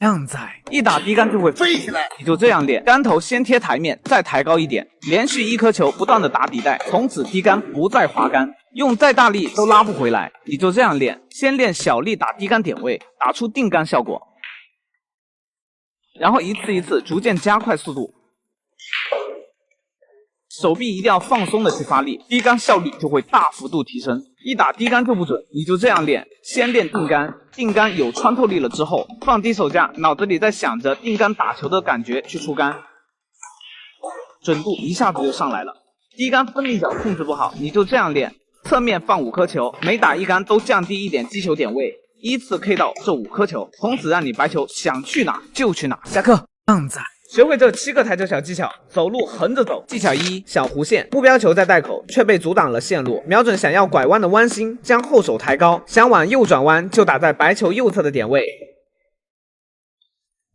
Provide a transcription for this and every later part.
靓仔，一打低杆就会飞起来，你就这样练，杆头先贴台面，再抬高一点，连续一颗球不断的打底袋，从此低杆不再滑杆，用再大力都拉不回来，你就这样练，先练小力打低杆点位，打出定杆效果，然后一次一次逐渐加快速度，手臂一定要放松的去发力，低杆效率就会大幅度提升。一打低杆就不准，你就这样练，先练定杆，定杆有穿透力了之后，放低手架，脑子里在想着定杆打球的感觉去出杆，准度一下子就上来了。低杆分力角控制不好，你就这样练，侧面放5颗球，每打一杆都降低一点击球点位，依次 K 到这5颗球，从此让你白球想去哪就去哪。下课，靓仔。学会这7个台球小技巧，走路横着走。技巧1：小弧线，目标球在袋口，却被阻挡了线路。瞄准想要拐弯的弯心，将后手抬高，想往右转弯就打在白球右侧的点位。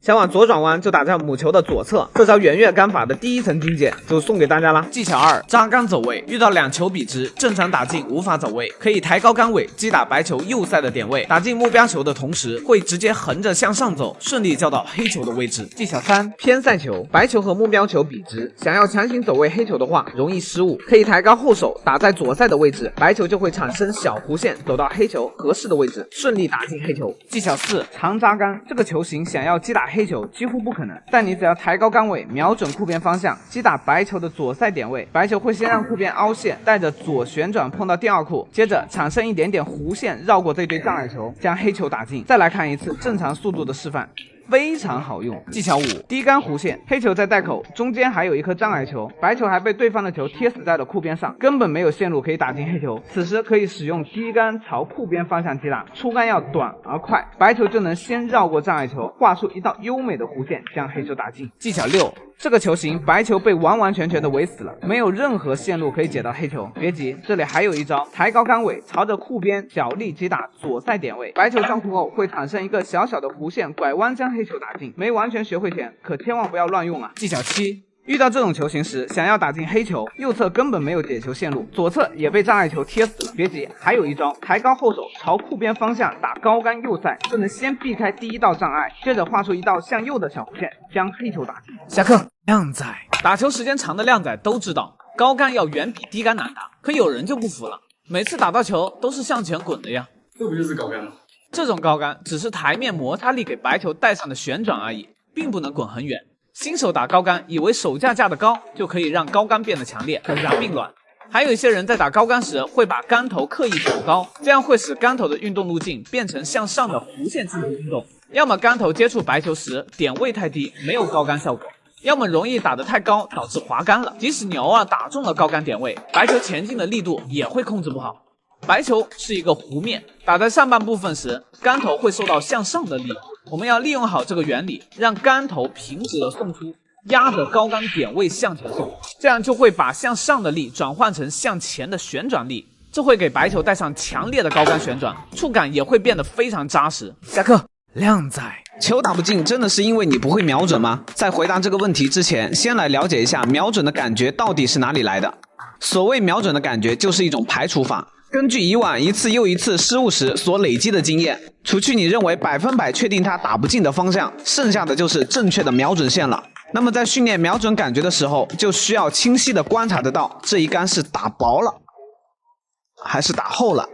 想往左转弯就打在母球的左侧，这招圆月杆法的第1层境界就送给大家啦。技巧2：扎杆走位，遇到2球笔直，正常打进无法走位，可以抬高杆尾击打白球右塞的点位，打进目标球的同时会直接横着向上走，顺利交到黑球的位置。技巧3：偏塞球，白球和目标球笔直，想要强行走位黑球的话容易失误，可以抬高后手打在左塞的位置，白球就会产生小弧线走到黑球合适的位置，顺利打进黑球。技巧4：长扎杆，这个球型想要击打黑球几乎不可能，但你只要抬高杆尾，瞄准库边方向，击打白球的左塞点位，白球会先让库边凹陷，带着左旋转碰到第2库，接着产生一点点弧线绕过这堆障碍球，将黑球打进。再来看一次正常速度的示范，非常好用。技巧5：低杆弧线，黑球在袋口，中间还有一颗障碍球，白球还被对方的球贴死在了库边上，根本没有线路可以打进黑球。此时可以使用低杆朝库边方向击打，出杆要短而快，白球就能先绕过障碍球，画出一道优美的弧线，将黑球打进。技巧6：这个球型白球被完完全全的围死了，没有任何线路可以解到黑球。别急，这里还有一招，抬高杆尾，朝着库边小力击打左塞点位，白球上库后会产生一个小小的弧线，拐弯将黑球打进。没完全学会前，可千万不要乱用啊！技巧7：遇到这种球型时，想要打进黑球，右侧根本没有解球线路，左侧也被障碍球贴死了。别急，还有一招，抬高后手朝库边方向打高杆右塞，就能先避开第1道障碍，接着画出一道向右的小弧线，将黑球打进。下课。靓仔，打球时间长的靓仔都知道，高杆要远比低杆难打，可有人就不服了，每次打到球都是向前滚的呀，这不就是高杆吗？这种高杆只是台面摩擦力给白球带上的旋转而已，并不能滚很远。新手打高杆以为手架架得高就可以让高杆变得强烈，可是他并卵。还有一些人在打高杆时会把杆头刻意挑高，这样会使杆头的运动路径变成向上的弧线进行运动，要么杆头接触白球时点位太低没有高杆效果，要么容易打得太高导致滑杆了，即使你偶尔打中了高杆点位，白球前进的力度也会控制不好。白球是一个弧面，打在上半部分时，杆头会受到向上的力，我们要利用好这个原理，让杆头平直的送出，压着高杆点位向前送，这样就会把向上的力转换成向前的旋转力，这会给白球带上强烈的高杆旋转，触感也会变得非常扎实。下课。靓仔，球打不进真的是因为你不会瞄准吗？在回答这个问题之前，先来了解一下瞄准的感觉到底是哪里来的。所谓瞄准的感觉，就是一种排除法。根据以往一次又一次失误时所累积的经验，除去你认为100%确定它打不进的方向，剩下的就是正确的瞄准线了。那么在训练瞄准感觉的时候，就需要清晰的观察得到这一杆是打薄了还是打厚了。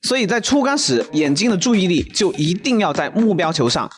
所以在出杆时，眼睛的注意力就一定要在目标球上。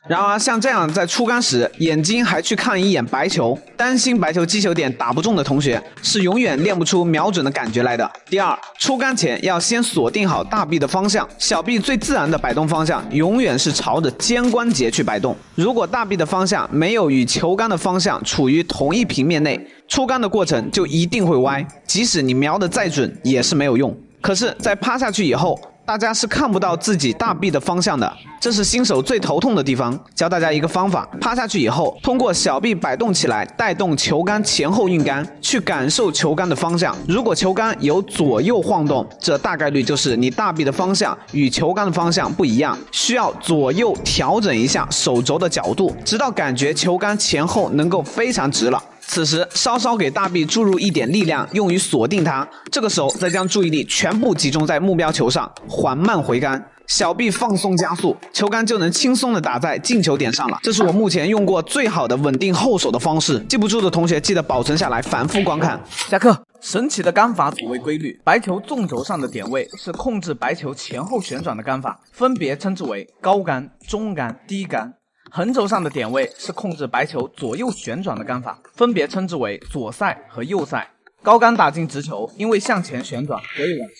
然而像这样在出杆时眼睛还去看一眼白球，担心白球击球点打不中的同学，是永远练不出瞄准的感觉来的。第二，出杆前要先锁定好大臂的方向，小臂最自然的摆动方向永远是朝着肩关节去摆动。如果大臂的方向没有与球杆的方向处于同一平面内，出杆的过程就一定会歪，即使你瞄得再准也是没有用。可是在趴下去以后，大家是看不到自己大臂的方向的，这是新手最头痛的地方。教大家一个方法，趴下去以后，通过小臂摆动起来，带动球杆前后运杆，去感受球杆的方向。如果球杆有左右晃动，这大概率就是你大臂的方向与球杆的方向不一样，需要左右调整一下手肘的角度，直到感觉球杆前后能够非常直了。此时稍稍给大臂注入一点力量，用于锁定它。这个时候再将注意力全部集中在目标球上，缓慢回杆，小臂放松加速，球杆就能轻松的打在进球点上了。这是我目前用过最好的稳定后手的方式。记不住的同学记得保存下来，反复观看。下课。神奇的杆法组位规律，白球纵轴上的点位是控制白球前后旋转的杆法，分别称之为高杆、中杆、低杆。横轴上的点位是控制白球左右旋转的杆法，分别称之为左塞和右塞。高杆打进直球，因为向前旋转，所以往前。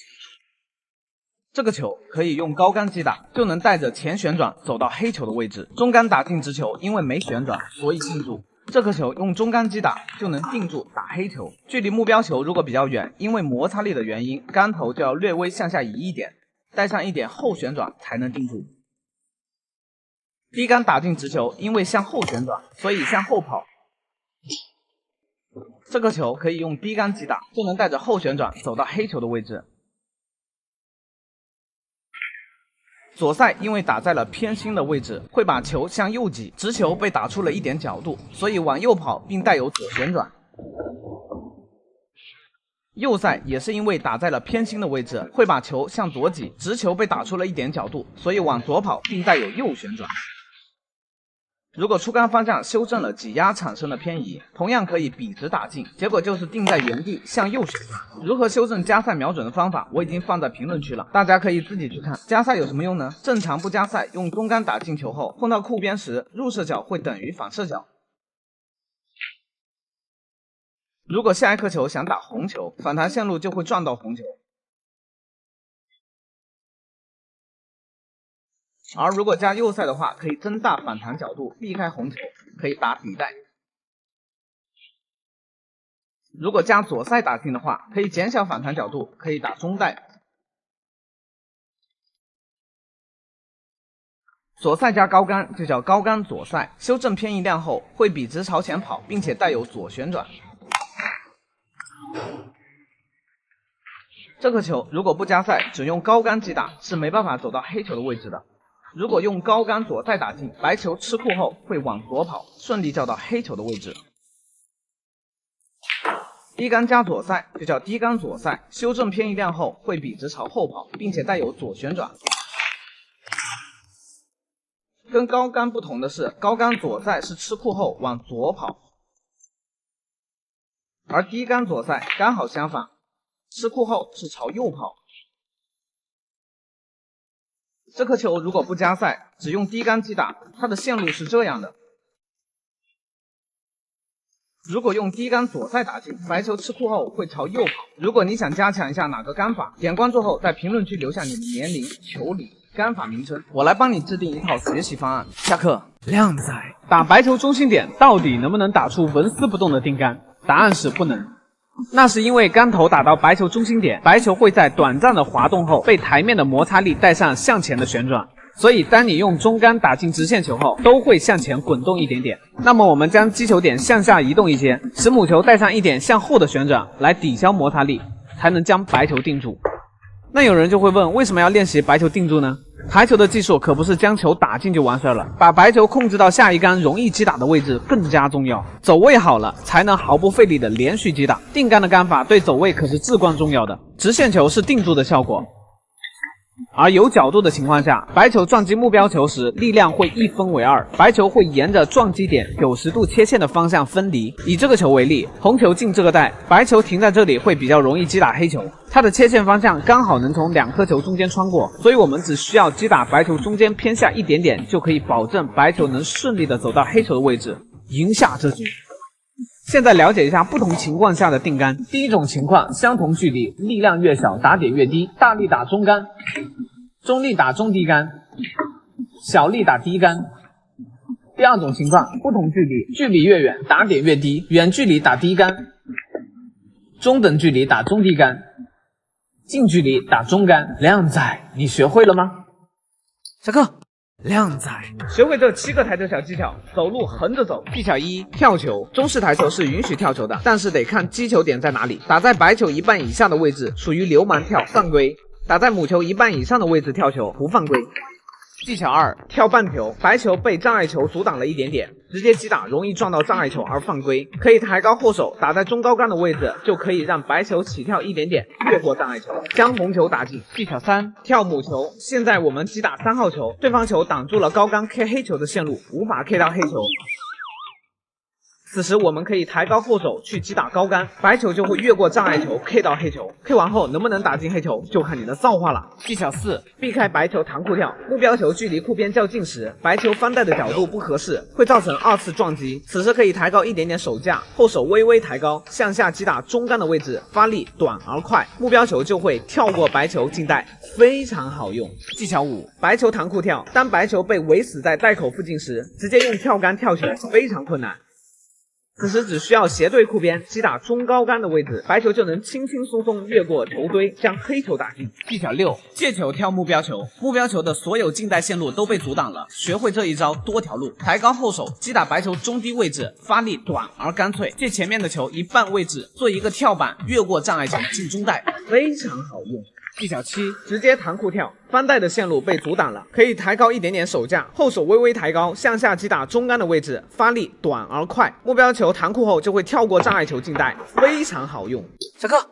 这个球可以用高杆击打，就能带着前旋转走到黑球的位置。中杆打进直球，因为没旋转，所以定住。这颗球用中杆击打就能定住打黑球。距离目标球如果比较远，因为摩擦力的原因，杆头就要略微向下移一点，带上一点后旋转才能定住。低杆打进直球，因为向后旋转，所以向后跑。这颗球可以用低杆击打，就能带着后旋转走到黑球的位置。左塞因为打在了偏心的位置，会把球向右挤，直球被打出了一点角度，所以往右跑并带有左旋转。右塞也是因为打在了偏心的位置，会把球向左挤，直球被打出了一点角度，所以往左跑并带有右旋转。如果出杆方向修正了挤压产生的偏移，同样可以笔直打进，结果就是定在原地向右旋转。如何修正加塞瞄准的方法，我已经放在评论区了，大家可以自己去看。加塞有什么用呢？正常不加塞，用中杆打进球后，碰到库边时，入射角会等于反射角。如果下一颗球想打红球，反弹线路就会撞到红球。而如果加右塞的话，可以增大反弹角度，避开红球，可以打底带。如果加左塞打进的话，可以减小反弹角度，可以打中带。左塞加高杆就叫高杆左塞，修正偏移量后会笔直朝前跑，并且带有左旋转。这颗球如果不加塞，只用高杆击打是没办法走到黑球的位置的。如果用高杆左塞打进，白球吃库后会往左跑，顺利叫到黑球的位置。低杆加左塞就叫低杆左塞，修正偏移量后会笔直朝后跑，并且带有左旋转。跟高杆不同的是，高杆左塞是吃库后往左跑，而低杆左塞刚好相反，吃库后是朝右跑。这颗球如果不加塞，只用低杆击打，它的线路是这样的。如果用低杆左塞打进，白球吃库后会朝右跑。如果你想加强一下哪个杆法，点关注后在评论区留下你的年龄、球理、杆法名称，我来帮你制定一套学习方案。下课。靓仔，打白球中心点到底能不能打出纹丝不动的定杆？答案是不能。那是因为杆头打到白球中心点，白球会在短暂的滑动后被台面的摩擦力带上向前的旋转，所以当你用中杆打进直线球后，都会向前滚动一点点。那么我们将击球点向下移动一些，使母球带上一点向后的旋转，来抵消摩擦力，才能将白球定住。那有人就会问，为什么要练习白球定住呢？台球的技术可不是将球打进就完事了，把白球控制到下一杆容易击打的位置更加重要。走位好了，才能毫不费力的连续击打。定杆的杆法对走位可是至关重要的。直线球是定住的效果，而有角度的情况下，白球撞击目标球时，力量会一分为二，白球会沿着撞击点90度切线的方向分离。以这个球为例，红球进这个袋，白球停在这里会比较容易击打黑球，它的切线方向刚好能从两颗球中间穿过，所以我们只需要击打白球中间偏下一点点，就可以保证白球能顺利的走到黑球的位置，赢下这局。现在了解一下不同情况下的定杆。第一种情况，相同距离，力量越小，打点越低，大力打中杆，中力打中低杆，小力打低杆。第二种情况，不同距离，距离越远，打点越低，远距离打低杆，中等距离打中低杆，近距离打中杆。靓仔，你学会了吗？下课。靓仔，学会这7个台球小技巧。走路横着走。技巧1：跳球。中式台球是允许跳球的，但是得看击球点在哪里。打在白球一半以下的位置属于流氓跳，犯规；打在母球一半以上的位置跳球不犯规。技巧2，跳半球，白球被障碍球阻挡了一点点，直接击打容易撞到障碍球而犯规，可以抬高后手打在中高杆的位置，就可以让白球起跳一点点，越过障碍球，将红球打进。技巧3，跳母球，现在我们击打3号球，对方球挡住了高杆 K 黑球的线路，无法 K 到黑球。此时我们可以抬高后手去击打高杆，白球就会越过障碍球 K 到黑球。K 完后能不能打进黑球，就看你的造化了。技巧4，避开白球弹库跳，目标球距离库边较近时，白球翻带的角度不合适，会造成2次撞击。此时可以抬高一点点手架，后手微微抬高，向下击打中杆的位置，发力短而快，目标球就会跳过白球进袋，非常好用。技巧5，白球弹库跳，当白球被围死在袋口附近时，直接用跳杆跳起来非常困难。此时只需要斜对库边击打中高杆的位置，白球就能轻轻松松越过球堆，将黑球打进。技巧6，借球跳目标球，目标球的所有近袋线路都被阻挡了，学会这一招多条路，抬高后手击打白球中低位置，发力短而干脆，借前面的球一半位置做一个跳板，越过障碍球进中袋，非常好用。技巧7，直接弹库跳，翻带的线路被阻挡了，可以抬高一点点手架，后手微微抬高，向下击打中杆的位置，发力短而快，目标球弹库后就会跳过障碍球进袋，非常好用。小哥，